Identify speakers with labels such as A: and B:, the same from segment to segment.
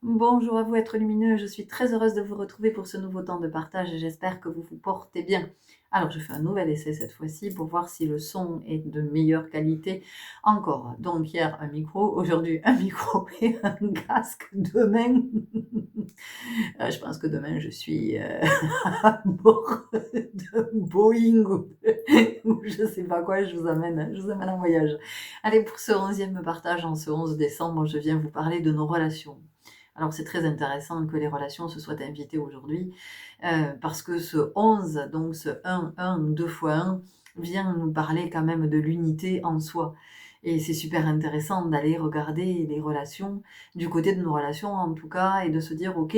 A: Bonjour à vous, être lumineux. Je suis très heureuse de vous retrouver pour ce nouveau temps de partage et j'espère que vous vous portez bien. Alors, je fais un nouvel essai cette fois-ci pour voir si le son est de meilleure qualité encore. Donc, hier, un micro, aujourd'hui, un micro et un casque. Demain, je pense que demain, je suis à bord d'un Boeing ou je sais pas quoi, je vous amène en voyage. Allez, pour ce 11e partage, en ce 11 décembre, je viens vous parler de nos relations. Alors c'est très intéressant que les relations se soient invitées aujourd'hui, parce que ce 11, donc ce 1, 2 fois 1, vient nous parler quand même de l'unité en soi. Et c'est super intéressant d'aller regarder les relations, du côté de nos relations en tout cas, et de se dire: «OK,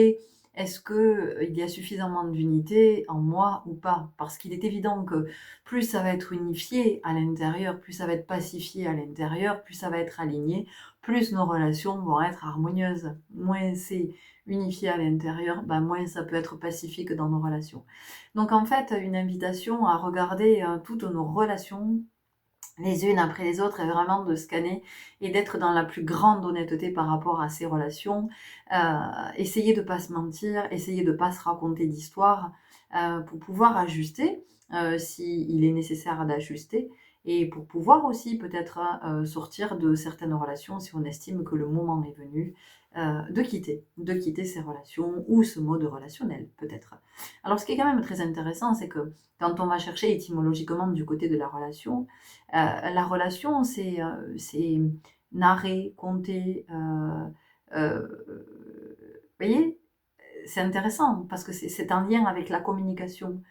A: est-ce qu'il y a suffisamment d'unité en moi ou pas?» Parce qu'il est évident que plus ça va être unifié à l'intérieur, plus ça va être pacifié à l'intérieur, plus ça va être aligné, plus nos relations vont être harmonieuses. Moins c'est unifié à l'intérieur, moins ça peut être pacifique dans nos relations. Donc en fait, une invitation à regarder toutes nos relations les unes après les autres et vraiment de scanner et d'être dans la plus grande honnêteté par rapport à ces relations. Essayer de ne pas se mentir, essayer de ne pas se raconter d'histoire pour pouvoir ajuster s'il est nécessaire d'ajuster et pour pouvoir aussi peut-être sortir de certaines relations si on estime que le moment est venu de quitter ces relations ou ce mode relationnel peut-être. Alors ce qui est quand même très intéressant, c'est que quand on va chercher étymologiquement du côté de la relation, c'est narrer, conter, vous voyez? C'est intéressant parce que c'est un lien avec la communication,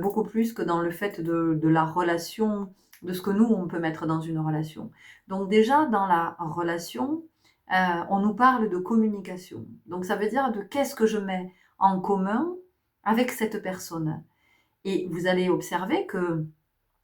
A: beaucoup plus que dans le fait de la relation, de ce que nous, on peut mettre dans une relation. Donc déjà, dans la relation, on nous parle de communication. Donc ça veut dire de qu'est-ce que je mets en commun avec cette personne? Et vous allez observer que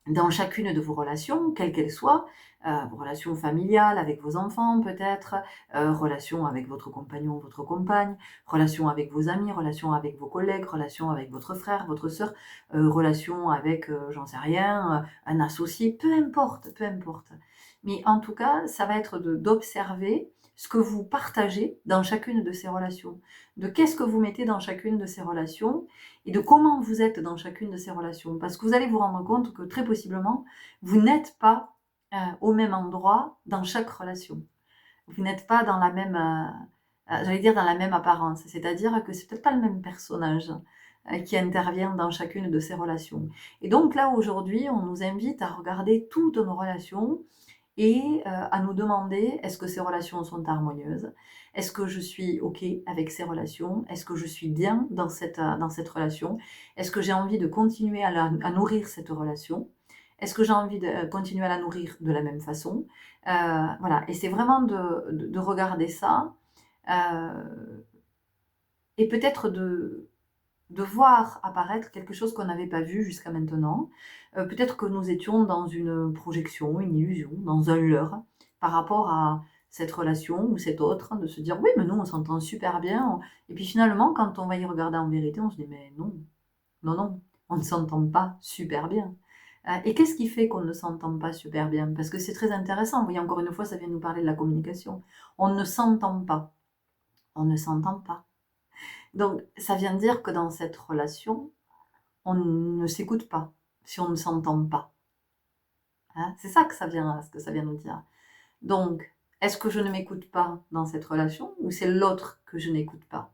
A: dans chacune de vos relations, quelles qu'elles soient, vos relations familiales avec vos enfants peut-être, relations avec votre compagnon, votre compagne, relations avec vos amis, relations avec vos collègues, relations avec votre frère, votre sœur, relations avec, j'en sais rien, un associé, peu importe, peu importe. Mais en tout cas, ça va être d'observer ce que vous partagez dans chacune de ces relations. De qu'est-ce que vous mettez dans chacune de ces relations et de comment vous êtes dans chacune de ces relations. Parce que vous allez vous rendre compte que très possiblement, vous n'êtes pas au même endroit dans chaque relation. Vous n'êtes pas dans la même, j'allais dire dans la même apparence. C'est-à-dire que c'est peut-être pas le même personnage qui intervient dans chacune de ces relations. Et donc là, aujourd'hui, on nous invite à regarder toutes nos relations et à nous demander: est-ce que ces relations sont harmonieuses? Est-ce que je suis OK avec ces relations? Est-ce que je suis bien dans cette relation? Est-ce que j'ai envie de continuer à nourrir cette relation? Est-ce que j'ai envie de continuer à la nourrir de la même façon? Voilà, et c'est vraiment de regarder ça, heu et peut-être de voir apparaître quelque chose qu'on n'avait pas vu jusqu'à maintenant. Peut-être que nous étions dans une projection, une illusion, dans un leurre, par rapport à cette relation ou cette autre, de se dire: «Oui, mais nous, on s'entend super bien», et puis finalement, quand on va y regarder en vérité, on se dit: «Mais non, non, non, on ne s'entend pas super bien». Et qu'est-ce qui fait qu'on ne s'entend pas super bien? Parce que c'est très intéressant. Vous voyez, encore une fois, ça vient nous parler de la communication. On ne s'entend pas, on ne s'entend pas. Donc ça vient dire que dans cette relation, on ne s'écoute pas, si on ne s'entend pas, hein. C'est ça que ça vient ce que ça vient nous dire. Donc, est-ce que je ne m'écoute pas dans cette relation ou c'est l'autre que je n'écoute pas?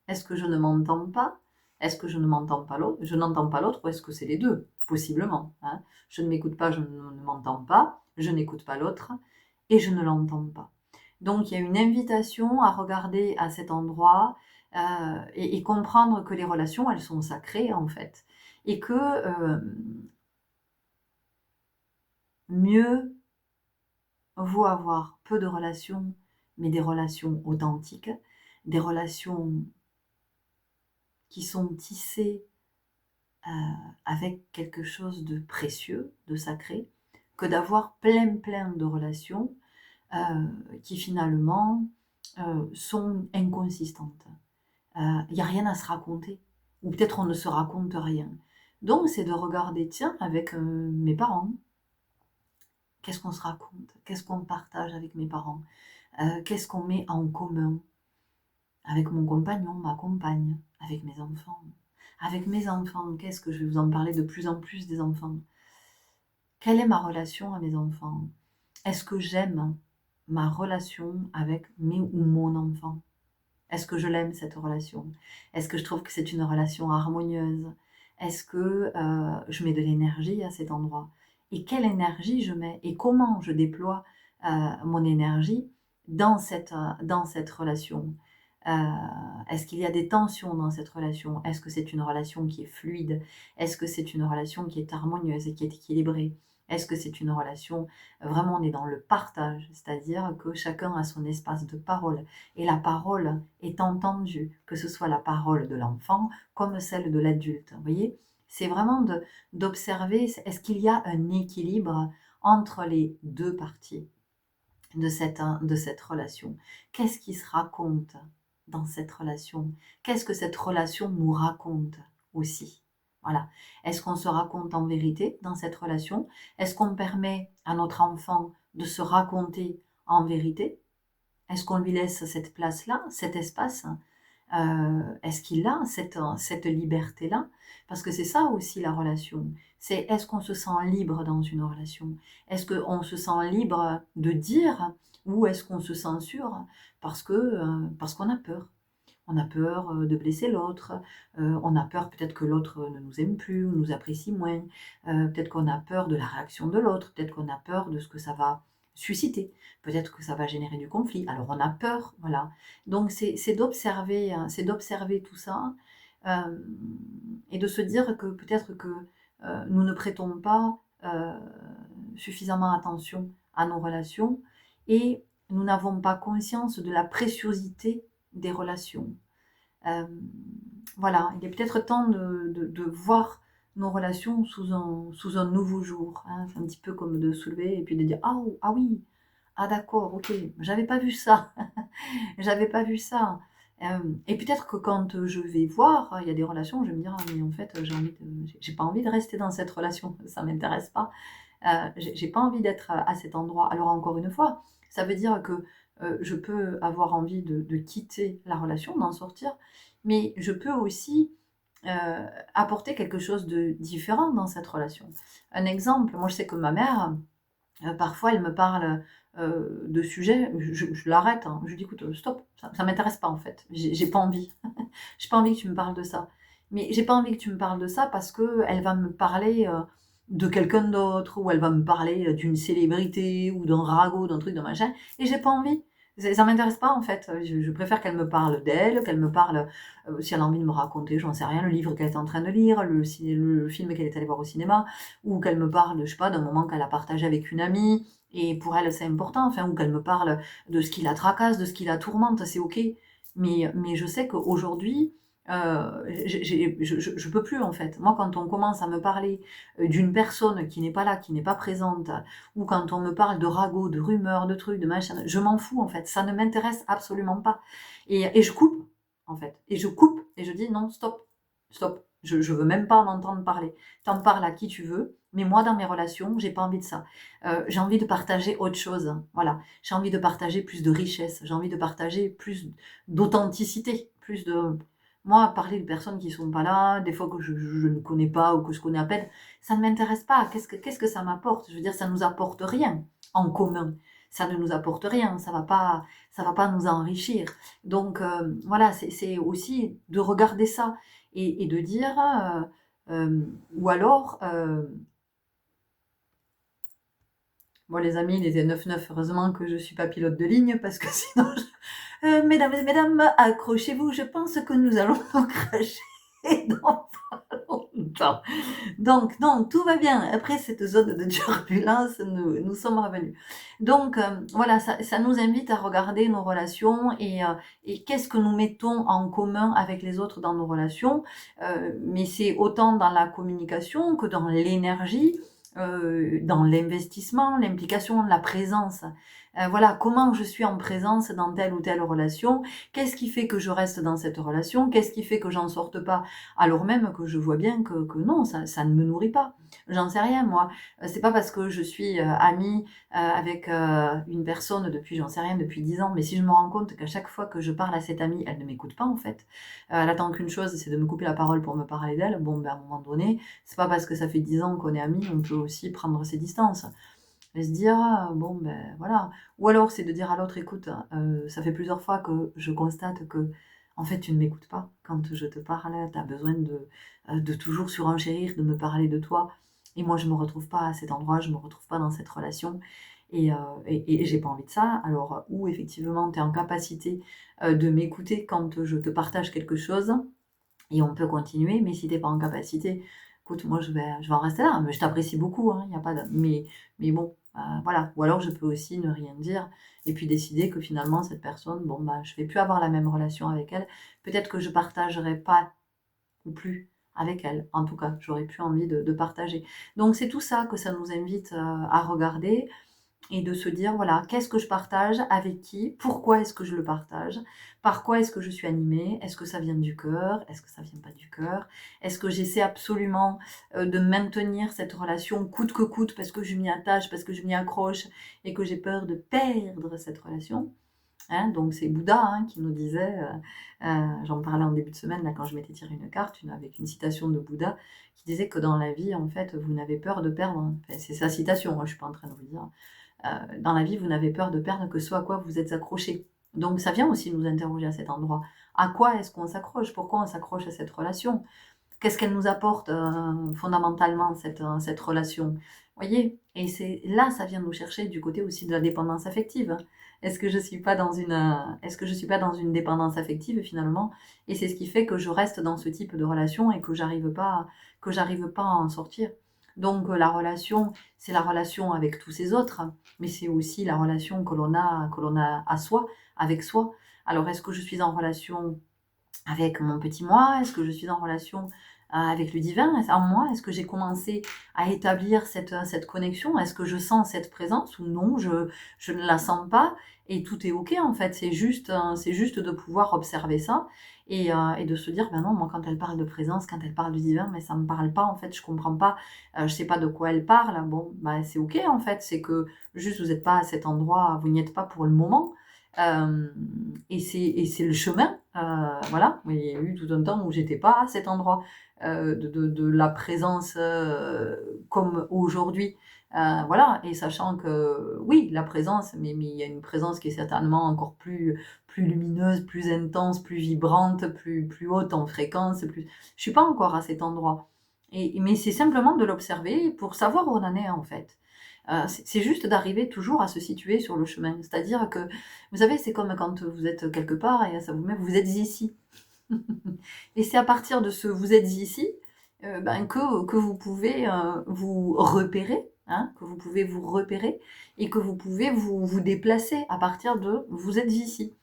A: Est-ce que je ne m'entends pas? Est-ce que je ne m'entends pas l'autre je n'entends pas l'autre ou est-ce que c'est les 2? Possiblement, hein. Je ne m'écoute pas, je ne m'entends pas, je n'écoute pas l'autre et je ne l'entends pas. Donc il y a une invitation à regarder à cet endroit, et comprendre que les relations, elles sont sacrées, en fait, et que, mieux vaut avoir peu de relations, mais des relations authentiques, des relations qui sont tissées heu, avec quelque chose de précieux, de sacré, que d'avoir plein de relations, qui finalement, sont inconsistantes. Il y a rien à se raconter ou peut-être on ne se raconte rien. Donc c'est de regarder, tiens, avec, mes parents, qu'est-ce qu'on se raconte? Qu'est-ce qu'on partage avec mes parents? Qu'est-ce qu'on met en commun? avec mon compagnon, ma compagne, avec mes enfants. Avec mes enfants, qu'est-ce que je vais vous en parler de plus en plus des enfants? Quelle est ma relation à mes enfants? Est-ce que j'aime ma relation avec mes ou mon enfant? Est-ce que je l'aime cette relation? Est-ce que je trouve que c'est une relation harmonieuse? Est-ce que je mets de l'énergie à cet endroit? Et quelle énergie je mets? Et comment je déploie mon énergie dans cette relation? Euh, Est-ce qu'il y a des tensions dans cette relation? Est-ce que c'est une relation qui est fluide? Est-ce que c'est une relation qui est harmonieuse et qui est équilibrée? Est-ce que c'est une relation, vraiment on est dans le partage, c'est-à-dire que chacun a son espace de parole et la parole est entendue, que ce soit la parole de l'enfant comme celle de l'adulte. Vous voyez, c'est vraiment d'observer, est-ce qu'il y a un équilibre entre les deux parties de cette relation? Qu'est-ce qui se raconte dans cette relation? Qu'est-ce que cette relation nous raconte aussi? Voilà. Est-ce qu'on se raconte en vérité dans cette relation? Est-ce qu'on permet à notre enfant de se raconter en vérité? Est-ce qu'on lui laisse cette place-là, cet espace? Est-ce qu'il a cette liberté-là? Parce que c'est ça aussi la relation. C'est est-ce qu'on se sent libre dans une relation? Est-ce qu'on se sent libre de dire ou est-ce qu'on se censure parce qu'on a peur? On a peur de blesser l'autre, on a peur peut-être que l'autre ne nous aime plus ou nous apprécie moins, peut-être qu'on a peur de la réaction de l'autre, peut-être qu'on a peur de ce que ça va susciter, peut-être que ça va générer du conflit. Alors on a peur, voilà. Donc c'est d'observer tout ça et de se dire que peut-être que nous ne prêtons pas suffisamment attention à nos relations et nous n'avons pas conscience de la préciosité des relations. Euh, voilà, il est peut-être temps de voir nos relations sous un nouveau jour. Hein. C'est un petit peu comme de se lever et puis de dire ah, ah oui, ah d'accord, ok, j'avais pas vu ça, j'avais pas vu ça. Et peut-être que quand je vais voir, il y a des relations, je vais me dire ah, mais en fait j'ai pas envie de rester dans cette relation, ça m'intéresse pas. J'ai pas envie d'être à cet endroit. Alors encore une fois, ça veut dire que je peux avoir envie de quitter la relation, d'en sortir, mais je peux aussi apporter quelque chose de différent dans cette relation. Un exemple, moi je sais que ma mère, parfois elle me parle de sujets, je l'arrête, hein. Je lui dis écoute, stop, ça m'intéresse pas en fait, j'ai pas envie, j'ai pas envie que tu me parles de ça. Mais j'ai pas envie que tu me parles de ça parce que elle va me parler de quelqu'un d'autre, ou elle va me parler d'une célébrité, ou d'un ragot, d'un truc, d'un machin, et j'ai pas envie. Ça m'intéresse pas en fait. Je préfère qu'elle me parle d'elle, qu'elle me parle, si elle a envie de me raconter, j'en sais rien, le livre qu'elle est en train de lire, le film qu'elle est allée voir au cinéma, ou qu'elle me parle, je sais pas, d'un moment qu'elle a partagé avec une amie, et pour elle c'est important, enfin, ou qu'elle me parle de ce qui la tracasse, de ce qui la tourmente, c'est ok. Mais je sais qu'aujourd'hui, je peux plus en fait. Moi, quand on commence à me parler d'une personne qui n'est pas là, qui n'est pas présente, ou quand on me parle de ragots, de rumeurs, de trucs, de machin, je m'en fous en fait. Ça ne m'intéresse absolument pas. Et je coupe en fait. Et je coupe et je dis non, stop, stop. Je veux même pas en entendre parler. T'en parles à qui tu veux, mais moi dans mes relations, j'ai pas envie de ça. J'ai envie de partager autre chose. Voilà, j'ai envie de partager plus de richesse. J'ai envie de partager plus d'authenticité, plus de moi, parler de personnes qui sont pas là, des fois que je ne connais pas ou que je connais à peine, ça ne m'intéresse pas. Qu'est-ce que ça m'apporte? Je veux dire, ça nous apporte rien en commun. Ça ne nous apporte rien. Ça va pas nous enrichir. Donc voilà, c'est aussi de regarder ça et de dire, ou alors, bon les amis, il était 9-9, heureusement que je suis pas pilote de ligne parce que sinon mesdames et mesdames, accrochez-vous, je pense que nous allons nous cracher dans pas longtemps. Donc, non, tout va bien. Après cette zone de turbulence, nous sommes revenus. Donc, voilà, ça nous invite à regarder nos relations et qu'est-ce que nous mettons en commun avec les autres dans nos relations. Mais c'est autant dans la communication que dans l'énergie, dans l'investissement, l'implication, la présence. Voilà, comment je suis en présence dans telle ou telle relation, qu'est-ce qui fait que je reste dans cette relation, qu'est-ce qui fait que j'en sorte pas, alors même que je vois bien que non, ça ne me nourrit pas. J'en sais rien moi. C'est pas parce que je suis, amie, avec, une personne depuis, j'en sais rien, depuis 10 ans, mais si je me rends compte qu'à chaque fois que je parle à cette amie, elle ne m'écoute pas en fait, elle attend qu'une chose, c'est de me couper la parole pour me parler d'elle, bon, ben, à un moment donné, c'est pas parce que ça fait 10 ans qu'on est amis, on peut aussi prendre ses distances. Et se dire: «Ah bon, ben, voilà». Ou alors c'est de dire à l'autre: «Écoute, ça fait plusieurs fois que je constate que en fait, tu ne m'écoutes pas. Quand je te parle, tu as besoin de toujours surenchérir, de me parler de toi et moi je me retrouve pas à cet endroit, je me retrouve pas dans cette relation et j'ai pas envie de ça». Alors, ou effectivement, tu es en capacité, de m'écouter quand je te partage quelque chose et on peut continuer, mais si tu es pas en capacité, écoute, moi je vais en rester là. Mais je t'apprécie beaucoup, hein, il y a pas de mais bon, voilà. Ou alors je peux aussi ne rien dire et puis décider que finalement cette personne, bon, bah, je vais plus avoir la même relation avec elle. Peut-être que je partagerai pas ou plus avec elle. En tout cas, j'aurais plus envie de partager. Donc c'est tout ça que ça nous invite, à regarder et de se dire, voilà, qu'est-ce que je partage, avec qui, pourquoi est-ce que je le partage, par quoi est-ce que je suis animée, est-ce que ça vient du cœur, est-ce que ça vient pas du cœur, est-ce que j'essaie absolument de maintenir cette relation coûte que coûte parce que je m'y attache, parce que je m'y accroche et que j'ai peur de perdre cette relation. Hein, donc c'est Bouddha hein, qui nous disait, j'en parlais en début de semaine là quand je m'étais tiré une carte, avec une citation de Bouddha qui disait que dans la vie en fait vous n'avez peur de perdre, enfin, c'est sa citation, moi je suis pas en train de vous le dire, dans la vie, vous n'avez peur de perdre que ce à quoi vous êtes accroché. Donc ça vient aussi nous interroger à cet endroit. À quoi est-ce qu'on s'accroche? Pourquoi on s'accroche à cette relation? Qu'est-ce qu'elle nous apporte fondamentalement, cette relation? Voyez? Et c'est là, ça vient nous chercher du côté aussi de la dépendance affective. Est-ce que je suis pas dans est-ce que je suis pas dans une dépendance affective finalement? Et c'est ce qui fait que je reste dans ce type de relation et que j'arrive pas à en sortir. Donc la relation, c'est la relation avec tous ces autres, mais c'est aussi la relation que l'on a à soi, avec soi. Alors est-ce que je suis en relation avec mon petit moi? Est-ce que je suis en relation, avec le divin? En moi? Est-ce que j'ai commencé à établir cette connexion? Est-ce que je sens cette présence ou non, je ne la sens pas? Et tout est OK en fait. C'est juste de pouvoir observer ça et de se dire: «Ben non, moi quand elle parle de présence, quand elle parle du divin, mais ça me parle pas en fait, je comprends pas, je sais pas de quoi elle parle». Bon, bah, c'est OK en fait, c'est que juste vous êtes pas à cet endroit, vous n'y êtes pas pour le moment. Hem et c'est le chemin, voilà. Il y a eu tout un temps où j'étais pas à cet endroit, de la présence, comme aujourd'hui, voilà et sachant que oui, la présence, mais il y a une présence qui est certainement encore plus lumineuse, plus intense, plus vibrante, plus haute en fréquence, plus je suis pas encore à cet endroit mais c'est simplement de l'observer pour savoir où on en est, en fait. C'est juste d'arriver toujours à se situer sur le chemin. C'est-à-dire que, vous savez, c'est comme quand vous êtes quelque part et ça vous met: «Vous êtes ici». Et c'est à partir de ce «vous êtes ici», ben, que vous pouvez, vous repérer, hein, que vous pouvez vous repérer et que vous pouvez vous déplacer à partir de «vous êtes ici».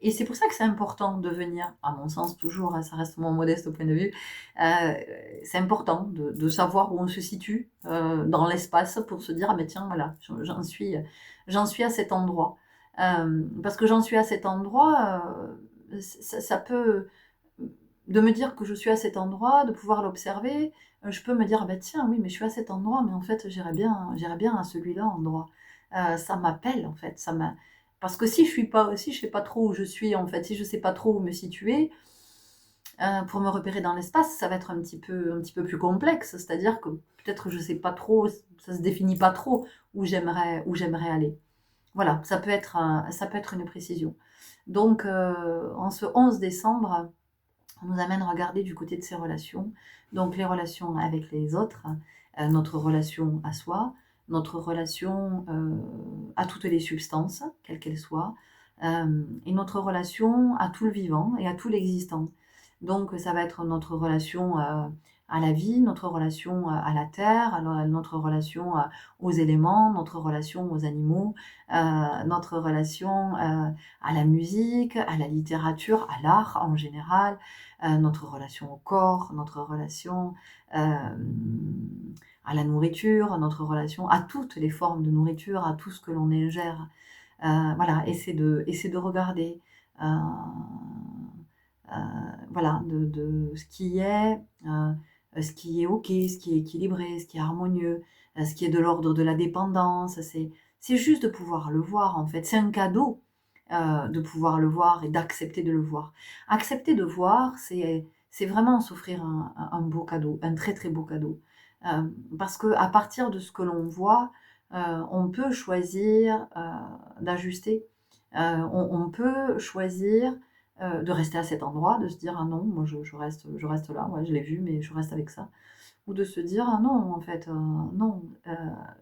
A: Et c'est pour ça que c'est important de venir, à mon sens toujours, hein, ça reste mon modeste point de vue, heu, c'est important de savoir où on se situe, dans l'espace pour se dire: «Ah mais tiens voilà, j'en suis à cet endroit». Parce que j'en suis à cet endroit, ça peut de me dire que je suis à cet endroit, de pouvoir l'observer, je peux me dire: «Ah bah tiens, oui, mais je suis à cet endroit, mais en fait, j'irais bien à celui-là endroit». Ça m'appelle, en fait, ça m'a parce que si je sais pas trop où je suis, en fait, si je sais pas trop où me situer, pour me repérer dans l'espace, ça va être un petit peu plus complexe. C'est-à-dire que peut-être je sais pas trop, ça se définit pas trop où j'aimerais aller. Voilà, ça peut être une précision. Donc en ce 11 décembre on nous amène à regarder du côté de ses relations. Donc les relations avec les autres, notre relation à soi, notre relation à toutes les substances, quelles qu'elles soient, et notre relation à tout le vivant et à tout l'existant. Donc ça va être notre relation à la vie, notre relation à la terre, notre relation aux éléments, notre relation aux animaux, notre relation à la musique, à la littérature, à l'art en général, notre relation au corps, notre relation, à la nourriture, à notre relation, à toutes les formes de nourriture, à tout ce que l'on ingère. Voilà, essaie de regarder, heu heu, voilà, de ce qui est OK, ce qui est équilibré, ce qui est harmonieux, ce qui est de l'ordre de la dépendance. C'est juste de pouvoir le voir, en fait. C'est un cadeau, de pouvoir le voir et d'accepter de le voir. Accepter de voir, c'est vraiment s'offrir un beau cadeau, un très, très beau cadeau. Parce qu'à partir de ce que l'on voit, on peut choisir, d'ajuster. On peut choisir, de rester à cet endroit, de se dire: «Ah non, moi je reste là, ouais, je l'ai vu, mais je reste avec ça». Ou de se dire: «Ah non, en fait, non,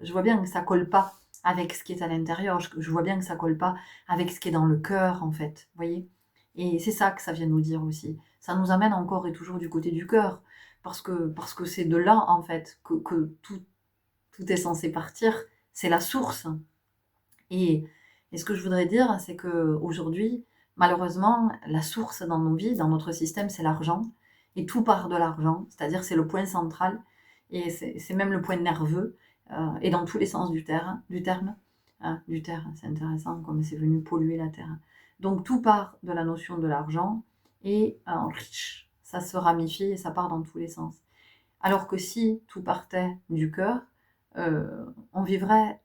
A: je vois bien que ça colle pas avec ce qui est à l'intérieur, je vois bien que ça colle pas avec ce qui est dans le cœur, en fait», vous voyez? Et c'est ça que ça vient nous dire aussi. Ça nous amène encore et toujours du côté du cœur, parce que c'est de là, en fait, que tout est censé partir, c'est la source. Et ce que je voudrais dire, c'est qu'aujourd'hui, malheureusement, la source dans nos vies, dans notre système, c'est l'argent et tout part de l'argent, c'est-à-dire c'est le point central et c'est même le point nerveux, et dans tous les sens du terme, du terre, c'est intéressant comme c'est venu polluer la terre. Donc tout part de la notion de l'argent et ça se ramifie et ça part dans tous les sens. Alors que si tout partait du cœur, on vivrait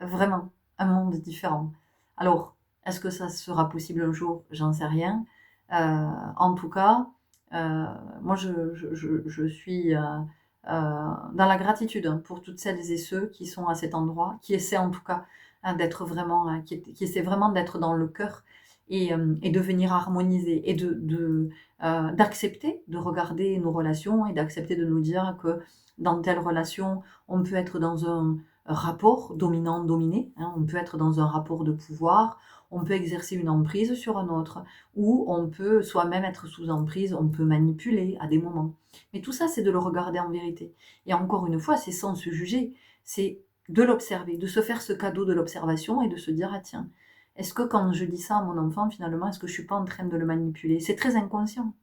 A: vraiment, un monde différent. Alors, est-ce que ça sera possible un jour? J'en sais rien. En tout cas, heu, moi je suis, dans la gratitude, hein, pour toutes celles et ceux qui sont à cet endroit, qui essaient en tout cas, d'être vraiment, qui essaient vraiment d'être dans le cœur et de venir harmoniser et d'accepter de regarder nos relations et d'accepter de nous dire que dans telle relation, on peut être dans un rapport dominant-dominé, hein. On peut être dans un rapport de pouvoir, on peut exercer une emprise sur un autre, ou on peut soi-même être sous emprise, on peut manipuler à des moments. Mais tout ça, c'est de le regarder en vérité. Et encore une fois, c'est sans se juger, c'est de l'observer, de se faire ce cadeau de l'observation et de se dire: «Ah tiens, est-ce que quand je dis ça à mon enfant, finalement, est-ce que je suis pas en train de le manipuler?» C'est très inconscient,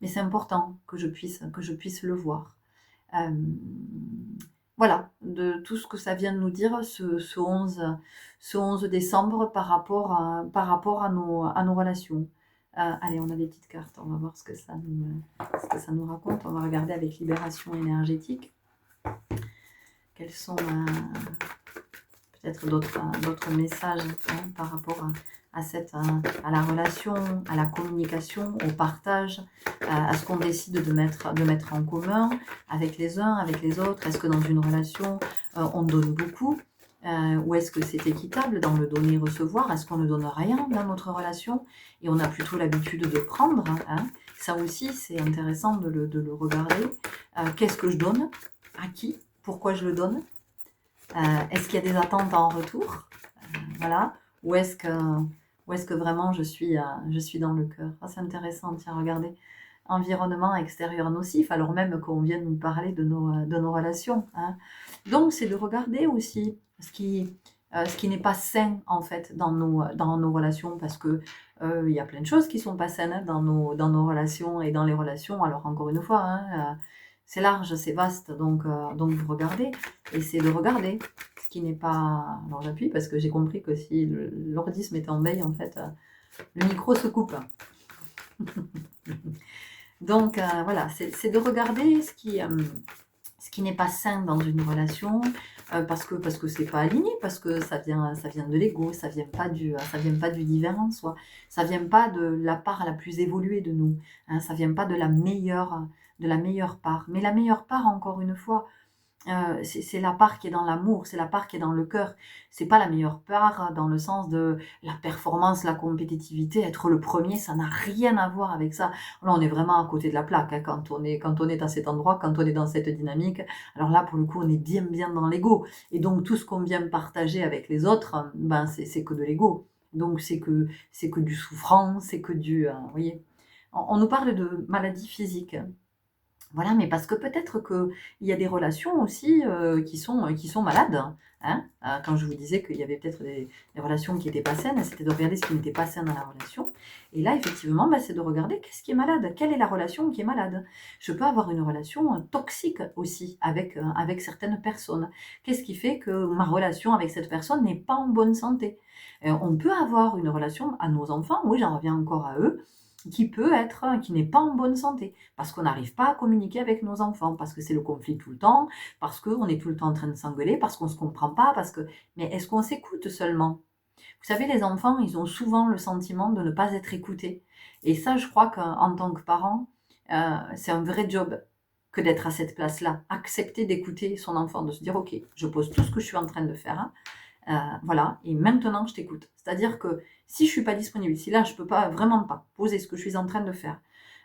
A: mais c'est important que je puisse le voir. Hem, voilà, de tout ce que ça vient de nous dire ce 11 décembre par rapport à nos relations. Allez, on a des petites cartes, on va voir ce que ça nous raconte. On va regarder avec libération énergétique. Quels sont, peut-être d'autres messages, hein, par rapport à la relation, à la communication, au partage, à ce qu'on décide de mettre en commun avec les uns, avec les autres. Est-ce que dans une relation, on donne beaucoup, ou est-ce que c'est équitable dans le donner-recevoir? Est-ce qu'on ne donne rien dans notre relation et on a plutôt l'habitude de prendre, hein? Ça aussi, c'est intéressant de le regarder. Qu'est-ce que je donne? À qui? Pourquoi je le donne? Est-ce qu'il y a des attentes en retour? Voilà. Ou est-ce que vraiment je suis dans le cœur? Ah, c'est intéressant, tiens, regardez. Environnement extérieur nocif, alors même qu'on vient de nous parler de nos relations, hein. Donc, c'est de regarder aussi ce qui n'est pas sain, en fait, dans nos relations, parce que il y a plein de choses qui sont pas saines, hein, dans nos relations et dans les relations. Alors, encore une fois, hein, c'est large, c'est vaste, donc vous regardez, essayez de regarder ce qui n'est pas. Alors, j'appuie parce que j'ai compris que si l'ordi se mettait en veille, en fait, le micro se coupe. Donc, voilà, c'est de regarder ce qui n'est pas sain dans une relation, parce que c'est pas aligné, parce que ça vient de l'ego, ça vient pas du divin en soi, ça vient pas de la part la plus évoluée de nous, hein, ça vient pas de la meilleure part. Mais la meilleure part, encore une fois, c'est la part qui est dans l'amour, c'est la part qui est dans le cœur. C'est pas la meilleure part, dans le sens de la performance, la compétitivité, être le premier, ça n'a rien à voir avec ça. Là, on est vraiment à côté de la plaque, hein, quand on est à cet endroit, quand on est dans cette dynamique. Alors là, pour le coup, on est bien, bien dans l'ego. Et donc, tout ce qu'on vient partager avec les autres, ben, c'est que de l'ego. Donc, c'est que du souffrance, c'est que du, vous voyez? On nous parle de maladies physiques. Voilà, mais parce que peut-être qu'il y a des relations aussi qui sont malades. Hein. Quand je vous disais qu'il y avait peut-être des relations qui n'étaient pas saines, c'était de regarder ce qui n'était pas sain dans la relation. Et là, effectivement, bah, c'est de regarder qu'est-ce qui est malade, quelle est la relation qui est malade. Je peux avoir une relation toxique aussi avec certaines personnes. Qu'est-ce qui fait que ma relation avec cette personne n'est pas en bonne santé? On peut avoir une relation à nos enfants, oui, j'en reviens encore à eux, qui n'est pas en bonne santé, parce qu'on n'arrive pas à communiquer avec nos enfants, parce que c'est le conflit tout le temps, parce qu'on est tout le temps en train de s'engueuler, parce qu'on ne se comprend pas, parce que... Mais est-ce qu'on s'écoute seulement? Vous savez, les enfants, ils ont souvent le sentiment de ne pas être écoutés. Et ça, je crois qu'en tant que parent, c'est un vrai job que d'être à cette place-là. Accepter d'écouter son enfant, de se dire, OK, je pose tout ce que je suis en train de faire, hein, voilà, et maintenant je t'écoute. C'est-à-dire que si je suis pas disponible, si là je peux pas, vraiment pas, poser ce que je suis en train de faire,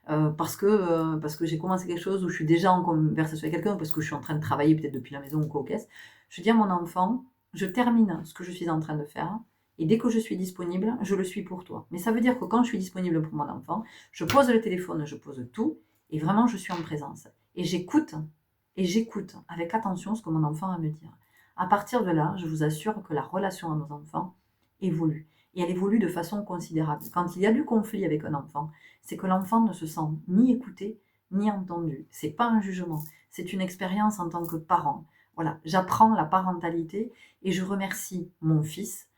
A: parce que j'ai commencé quelque chose où je suis déjà en conversation avec quelqu'un, ou parce que je suis en train de travailler peut-être depuis la maison ou quoi, caisse, je dis à mon enfant, je termine ce que je suis en train de faire, et dès que je suis disponible, je le suis pour toi. Mais ça veut dire que quand je suis disponible pour mon enfant, je pose le téléphone, je pose tout, et vraiment je suis en présence. Et j'écoute avec attention ce que mon enfant a à me dire. À partir de là, je vous assure que la relation à nos enfants évolue. Et elle évolue de façon considérable. Quand il y a du conflit avec un enfant, c'est que l'enfant ne se sent ni écouté, ni entendu. C'est pas un jugement, c'est une expérience en tant que parent. Voilà, j'apprends la parentalité et je remercie mon fils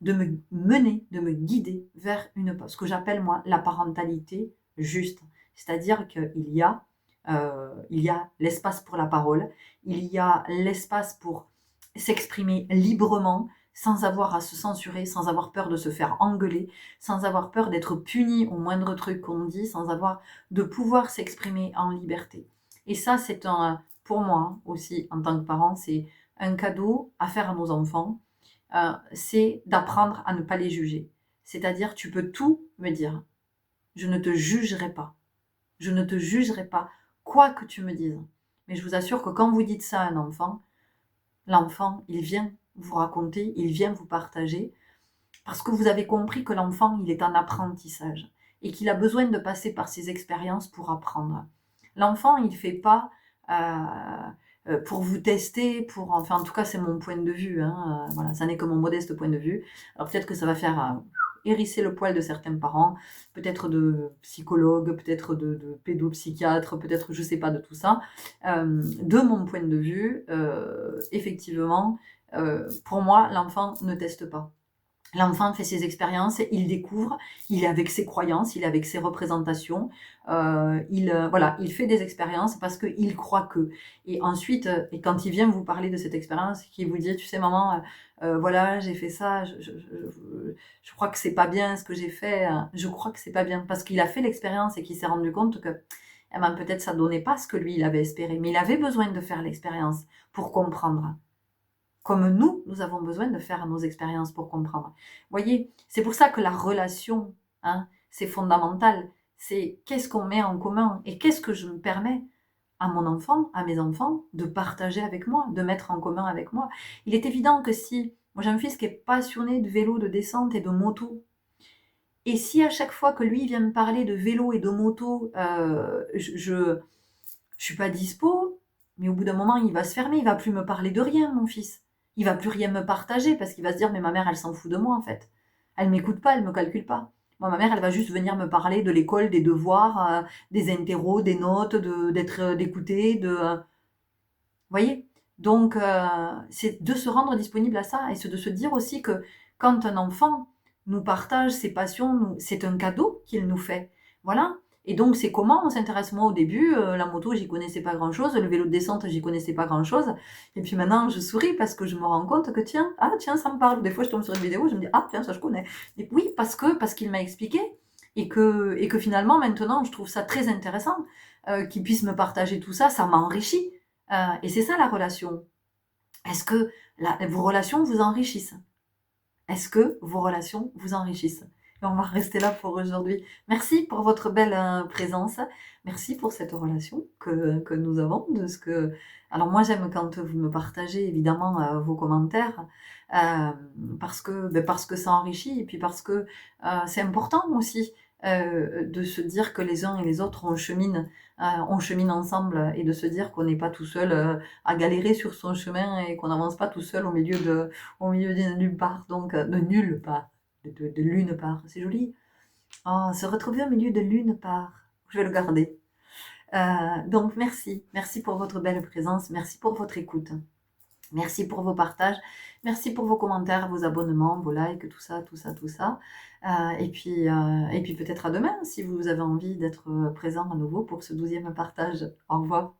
A: de me mener, de me guider vers ce que j'appelle moi la parentalité juste. C'est-à-dire qu'il il y a l'espace pour la parole, il y a l'espace pour s'exprimer librement, sans avoir à se censurer, sans avoir peur de se faire engueuler, sans avoir peur d'être puni au moindre truc qu'on dit, sans avoir de pouvoir s'exprimer en liberté. Et ça, pour moi aussi, en tant que parent, c'est un cadeau à faire à nos enfants, c'est d'apprendre à ne pas les juger. C'est-à-dire, tu peux tout me dire, je ne te jugerai pas. Je ne te jugerai pas, quoi que tu me dises. Mais je vous assure que quand vous dites ça à un enfant, l'enfant, il vient vous raconter, il vient vous partager, parce que vous avez compris que l'enfant, il est en apprentissage et qu'il a besoin de passer par ses expériences pour apprendre. L'enfant, il ne fait pas pour vous tester, enfin en tout cas c'est mon point de vue, hein, voilà, ça n'est que mon modeste point de vue. Alors peut-être que ça va faire hérisser le poil de certains parents, peut-être de psychologues, peut-être de pédopsychiatres, peut-être je sais pas de tout ça. De mon point de vue, effectivement, pour moi, l'enfant ne teste pas. L'enfant fait ses expériences, il découvre, il est avec ses croyances, il est avec ses représentations, voilà, il fait des expériences parce qu'il croit que. Et ensuite, et quand il vient vous parler de cette expérience, qu'il vous dit, tu sais maman, voilà, j'ai fait ça, je crois que c'est pas bien ce que j'ai fait, hein. Je crois que c'est pas bien parce qu'il a fait l'expérience et qu'il s'est rendu compte que eh ben, peut-être ça donnait pas ce que lui il avait espéré, mais il avait besoin de faire l'expérience pour comprendre. Comme nous avons besoin de faire nos expériences pour comprendre. Vous voyez, c'est pour ça que la relation, hein, c'est fondamental. C'est qu'est-ce qu'on met en commun et qu'est-ce que je me permets à mon enfant, à mes enfants, de partager avec moi, de mettre en commun avec moi. Il est évident que si, moi j'ai un fils qui est passionné de vélo, de descente et de moto, et si à chaque fois que lui vient me parler de vélo et de moto, je suis pas dispo, mais au bout d'un moment, il va se fermer, il va plus me parler de rien, mon fils. Il va plus rien me partager parce qu'il va se dire, mais ma mère, elle s'en fout de moi, en fait. Elle m'écoute pas, elle me calcule pas. Moi, ma mère, elle va juste venir me parler de l'école, des devoirs, des interros, des notes, d'être d'écouter, vous voyez? Donc, c'est de se rendre disponible à ça et de se dire aussi que quand un enfant nous partage ses passions, c'est un cadeau qu'il nous fait. Voilà. Et donc, c'est comment on s'intéresse. Moi, au début, la moto, j'y connaissais pas grand-chose. Le vélo de descente, j'y connaissais pas grand-chose. Et puis maintenant, je souris parce que je me rends compte que tiens, ça me parle. Des fois, je tombe sur une vidéo, je me dis, ah, tiens, ça, je connais. Et oui, parce qu'il m'a expliqué. Et que finalement, maintenant, je trouve ça très intéressant qu'il puisse me partager tout ça. Ça m'enrichit. Et c'est ça la relation. Est-ce que vos relations vous enrichissent? Est-ce que vos relations vous enrichissent? Et on va rester là pour aujourd'hui. Merci pour votre belle présence. Merci pour cette relation que nous avons. Alors moi j'aime quand vous me partagez évidemment vos commentaires euh, parce que ça enrichit et puis parce que c'est important aussi de se dire que les uns et les autres on chemine ensemble et de se dire qu'on n'est pas tout seul à galérer sur son chemin et qu'on n'avance pas tout seul au milieu de nulle part, donc de nulle part, de l'une part, c'est joli. Oh, se retrouver au milieu de l'une part, je vais le garder. Donc merci pour votre belle présence, merci pour votre écoute. Merci pour vos partages, merci pour vos commentaires, vos abonnements, vos likes, tout ça, tout ça, tout ça. Et puis peut-être à demain si vous avez envie d'être présent à nouveau pour ce 12e partage. Au revoir.